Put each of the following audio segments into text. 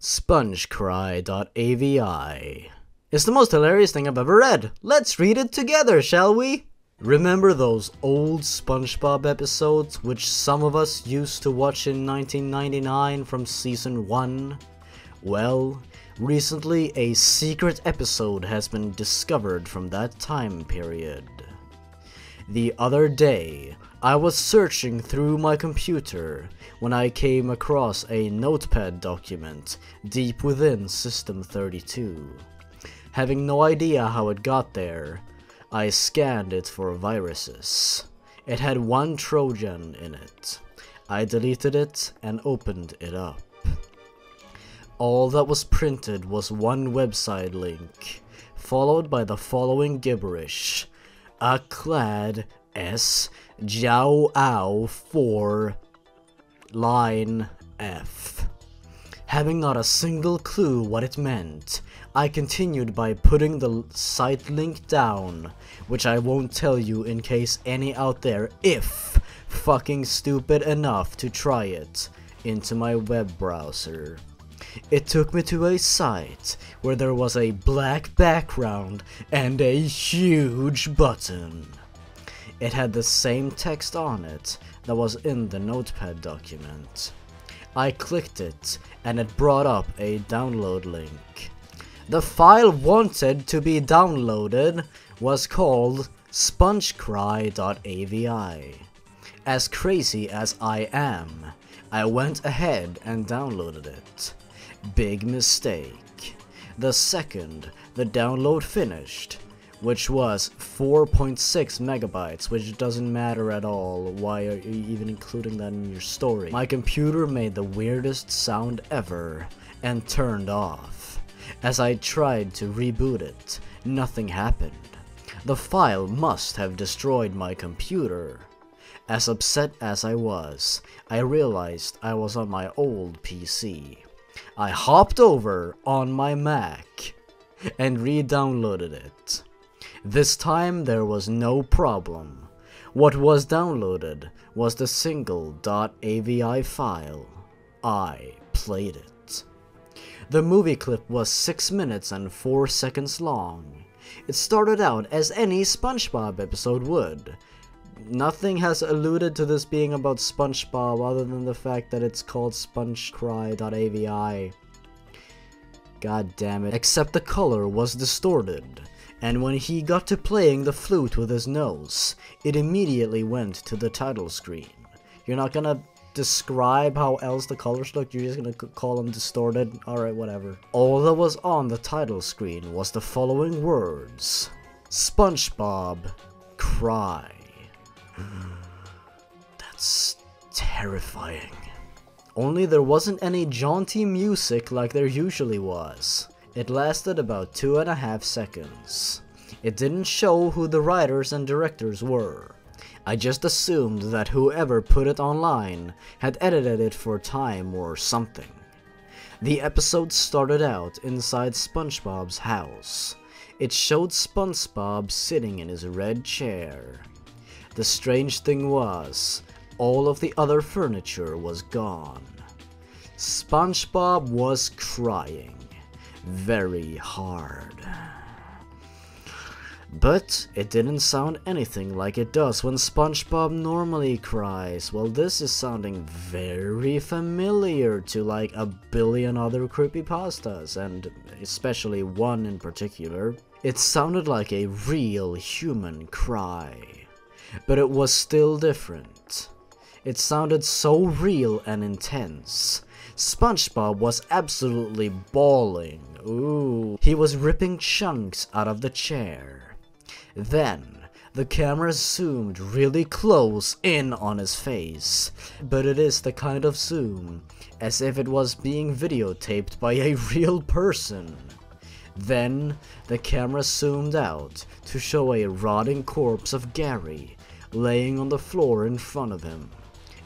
SpongeCry.avi. It's the most hilarious thing I've ever read. Let's read it together, shall we? Remember those old SpongeBob episodes which some of us used to watch in 1999 from season 1? Well, recently a secret episode has been discovered from that time period. The other day, I was searching through my computer when I came across a notepad document deep within System 32. Having no idea how it got there, I scanned it for viruses. It had one Trojan in it. I deleted it and opened it up. All that was printed was one website link, followed by the following gibberish: Aclad S Jiao Ao 4 line F. Having not a single clue what it meant, I continued by putting the site link down, which I won't tell you in case any out there if fucking stupid enough to try it, into my web browser. It took me to a site where there was a black background and a huge button. It had the same text on it that was in the notepad document. I clicked it and it brought up a download link. The file wanted to be downloaded was called SpongeCry.avi. As crazy as I am, I went ahead and downloaded it. Big mistake. The second the download finished, which was 4.6 megabytes, which doesn't matter at all. Why are you even including that in your story? My computer made the weirdest sound ever and turned off. As I tried to reboot it, nothing happened. The file must have destroyed my computer. As upset as I was, I realized I was on my old PC. I hopped over on my Mac and re-downloaded it. This time there was no problem. What was downloaded was the single .avi file. I played it. The movie clip was 6 minutes and 4 seconds long. It started out as any SpongeBob episode would. Nothing has alluded to this being about SpongeBob other than the fact that it's called SpongeCry.avi. God damn it. Except the color was distorted, and when he got to playing the flute with his nose, it immediately went to the title screen. You're not gonna describe how else the colors look, you're just gonna call them distorted? Alright, whatever. All that was on the title screen was the following words: SpongeBob Cry. That's terrifying. Only there wasn't any jaunty music like there usually was. It lasted about 2.5 seconds. It didn't show who the writers and directors were. I just assumed that whoever put it online had edited it for time or something. The episode started out inside SpongeBob's house. It showed SpongeBob sitting in his red chair. The strange thing was, all of the other furniture was gone. SpongeBob was crying. Very hard. But it didn't sound anything like it does when SpongeBob normally cries. Well, this is sounding very familiar to like a billion other creepypastas, and especially one in particular. It sounded like a real human cry. But it was still different. It sounded so real and intense. SpongeBob was absolutely bawling. Ooh. He was ripping chunks out of the chair. Then, the camera zoomed really close in on his face. But it is the kind of zoom as if it was being videotaped by a real person. Then, the camera zoomed out to show a rotting corpse of Gary laying on the floor in front of him.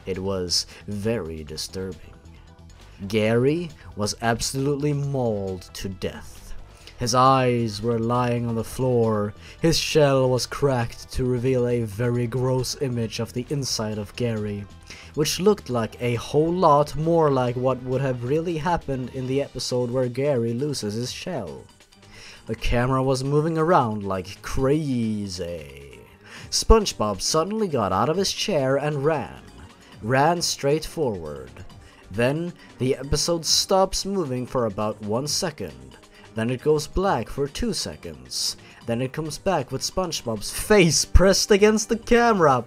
It was very disturbing. Gary was absolutely mauled to death. His eyes were lying on the floor. His shell was cracked to reveal a very gross image of the inside of Gary, which looked like a whole lot more like what would have really happened in the episode where Gary loses his shell. The camera was moving around like crazy. SpongeBob suddenly got out of his chair and ran straight forward. Then the episode stops moving for about 1 second. Then it goes black for 2 seconds. Then it comes back with SpongeBob's face pressed against the camera,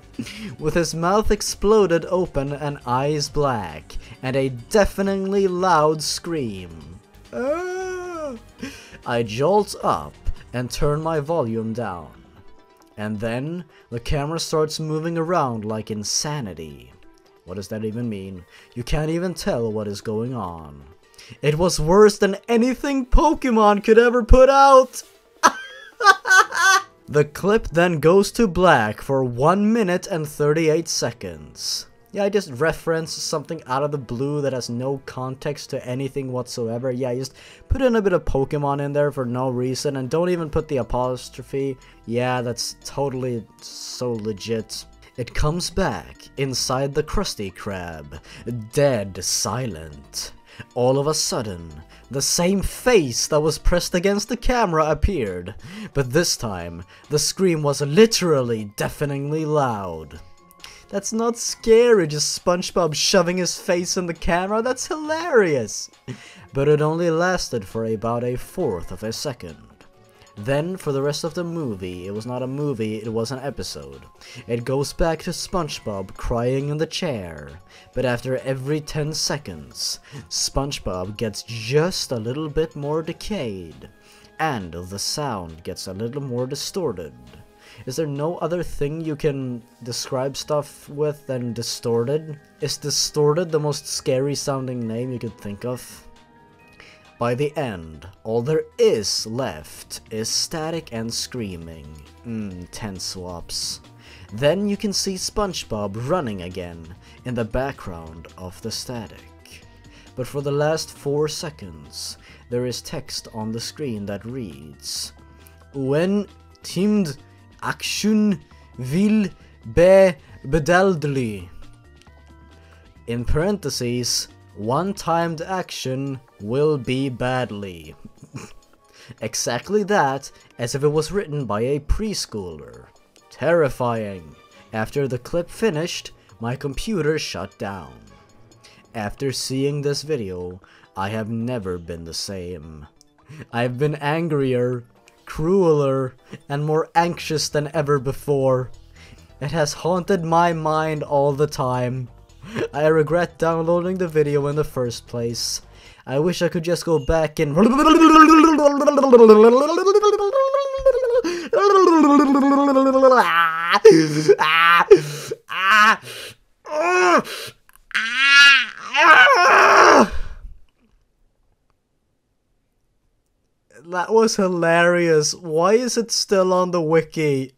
with his mouth exploded open and eyes black, and a deafeningly loud scream. Ah! I jolt up and turn my volume down. And then the camera starts moving around like insanity. What does that even mean? You can't even tell what is going on. It was worse than anything Pokemon could ever put out! The clip then goes to black for 1 minute and 38 seconds. Yeah, I just referenced something out of the blue that has no context to anything whatsoever. Yeah, just put in a bit of Pokemon in there for no reason, and don't even put the apostrophe. Yeah, that's totally so legit. It comes back inside the Krusty Krab, dead silent. All of a sudden, the same face that was pressed against the camera appeared, but this time, the scream was literally deafeningly loud. That's not scary, just SpongeBob shoving his face in the camera, that's hilarious! But it only lasted for about 1/4 of a second. Then, for the rest of the movie, it was not a movie, it was an episode. It goes back to SpongeBob crying in the chair, but after every 10 seconds, SpongeBob gets just a little bit more decayed, and the sound gets a little more distorted. Is there no other thing you can describe stuff with than distorted? Is distorted the most scary sounding name you could think of? By the end, all there is left is static and screaming. Tense swaps. Then you can see SpongeBob running again in the background of the static. But for the last 4 seconds, there is text on the screen that reads: When timed action will be bedeldelig. In parentheses, one-timed action will be badly. Exactly that, as if it was written by a preschooler. Terrifying. After the clip finished, my computer shut down. After seeing this video, I have never been the same. I've been angrier, crueler, and more anxious than ever before. It has haunted my mind all the time. I regret downloading the video in the first place. I wish I could just go back and that was hilarious. Why is it still on the wiki?